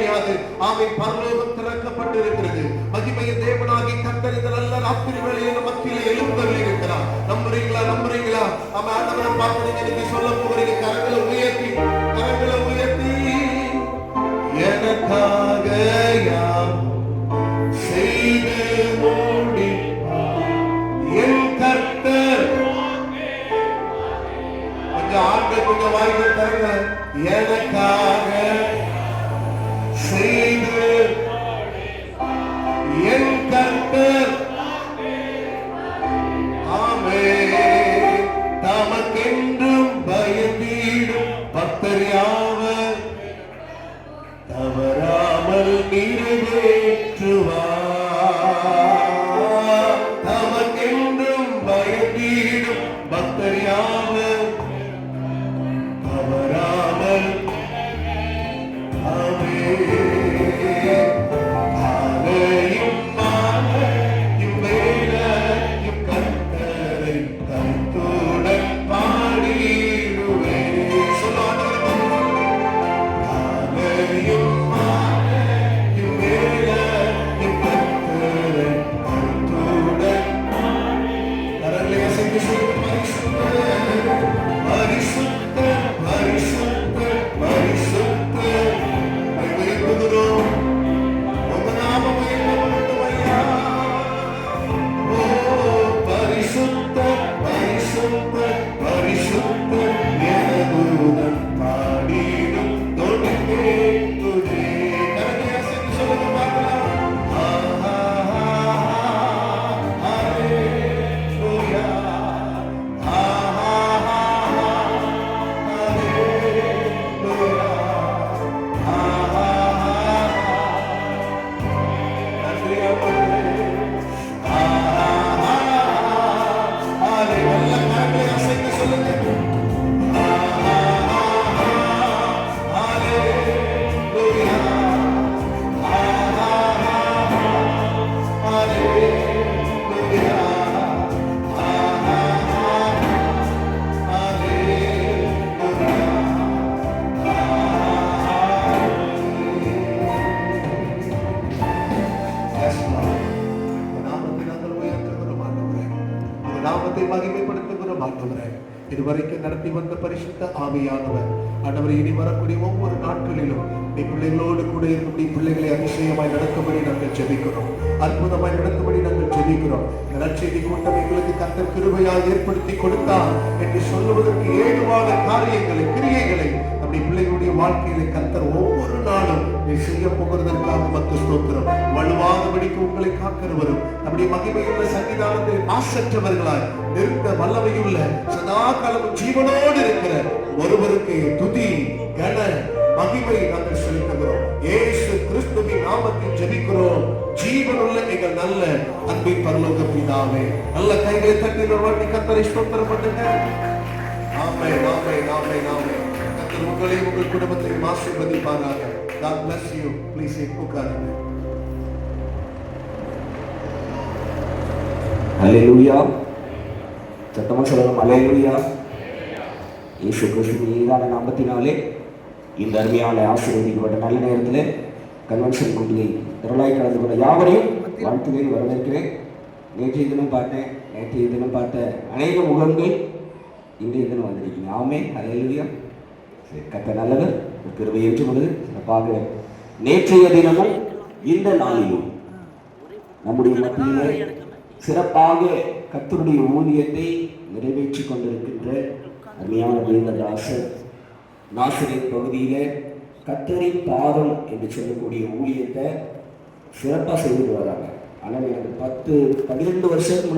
முடியாது. ஆமை பரலோகம் திறக்கப்பட்டிருக்கிறது. மகிமையின் தேவனாகி கர்த்தர் இந்த நல்ல ராத்திரி வேளையில் மத்தியிலே எழுந்தருளி இருக்கிறார். நம்புறீங்களா? நம்புறீங்களா? ஆமா, ஆண்டவரை பார்த்து நீங்க சொல்ல போகிறீங்க. கரங்களை உயர்த்தி எனக்காக யாம் செய்து முடிப்பார் என் கர்த்தர். கொஞ்சம் ஆண்கள் கொஞ்சம் வாய்ப்பு தருங்க. எனக்காக செய்து என் கர்த்தர். ஆமே. தமக்கென்றும் பயந்தீடும் பக்தர் யாவர் தவறாமல் நிறைவேற்றுவார். தமக்கென்றும் பயந்தீடும் பக்தர் யாவர் தவறாமல். ஆமே. காலையும் மாலையும் வேளையும் கர்த்தரை கருத்துடன் பாடிடுவேன். காலையும் மாலையும் வேளையும் கர்த்தரை கருத்துடன் கரங்களை அசைத்து சொல்லுங்கள். பரிசுத்தர் பரிசுத்தர் பரிசுத்தர் பரிசுத்தர் உங்க நாமம் உயர்த்தப்படும் ஐயா. ஓ பரிசுத்தர் பரிசுத்தர் பரிசுத்தர் எனதுடன் பாடிடும் தொடு கேட்குதே. கரங்களை அசைத்து சொல்லுங்க பார்க்கலாம். நாமத்தை மகிமைப்படுத்துகிறோம் ஆண்டவரே. இதுவரைக்கும் நடத்தி வந்த பரிசுத்த ஆவியானவர் ஆண்டவரை இனி வரக்கூடிய ஒவ்வொரு நாட்களிலும் நீ பிள்ளைகளோடு கூட இருக்கக்கூடிய பிள்ளைகளை அதிசயமாய் நடக்கும்படி நாங்கள் ஜெபிக்கிறோம். அற்புதமாய் நடக்கும்படி நாங்கள் ஜெபிக்கிறோம். இந்த நற்செய்தி கூட்டம் எங்களுக்கு கர்த்தர் கிருபையால் ஏற்படுத்தி கொடுத்தார் என்று சொல்லுவதற்கு ஏதுவான காரியங்களை கிரியைகளை நம்முடைய பிள்ளைகளுடைய வாழ்க்கையில கர்த்தர் ஒவ்வொரு நாளும் நீ செய்ய போகிறதற்காக மத்த ஸ்தோத்திரம். வலுவாதபடிக்கு உங்களை காக்கிறவரும் நம்முடைய மகிமையுள்ள சன்னிதானத்தில் ஆசற்றவர்களாய் நிறுத்த வல்லமையுள்ள சதா காலமும் ஜீவனோடு இருக்கிற ஒருவருக்கு துதி கன மகிமை நாங்கள் செலுத்துகிறோம். இயேசு கிறிஸ்துவின் நாமத்தில் ஜெபிக்கிறோம். ஜீவனுள்ள எங்கள் நல்ல அன்பின் பரலோக பிதாவே. நல்ல கைகளை தட்டி ஒரு வாட்டி கர்த்தரை ஸ்தோத்திரம் பண்ணுங்க. ஆமென் ஆமென் ஆமென் ஆமென். கர்த்தர் உங்களையும் உங்கள் குடும்பத்தையும் ஆசீர்வதிப்பாராக. God bless you. Please உட்காருங்க. ஹல்லேலூயா. சத்தமா சொல்லணும் ஹல்லேலூயா. இயேசு கிறிஸ்துவின் ஈரான நாமத்தினாலே இந்த அருமையான ஆசீர்வதிக்கப்பட்ட நல்ல நேரத்தில் கன்வென்ஷன் கூட்டியை திரளாய் கலந்து கொண்ட யாவரையும் வாழ்த்துக்களை வரவேற்கிறேன். நேற்றைய தினம் பார்த்த அநேக முகங்கள் இன்றைய தினம் வந்திருக்கீங்க. ஆமே ஹல்லேலூயா. கர்த்தர் நல்லவர், கிருபை ஏற்றுக்கொண்டு சிறப்பாக நேற்றைய தினமும் இந்த நாளிலும் நம்முடைய மத்தியிலே சிறப்பாக கர்த்தருடைய ஊழியத்தை நிறைவேற்றி கொண்டிருக்கின்ற அருமையான தேவதாசர் நாசரேத் பகுதியிலே கர்த்தரின் பாதம் என்று சொல்லக்கூடிய ஊழியத்தை சிறப்பாக செய்துட்டு வராங்க. ஆனால் எனக்கு 10-12 வருஷத்துக்கு முன்னாடி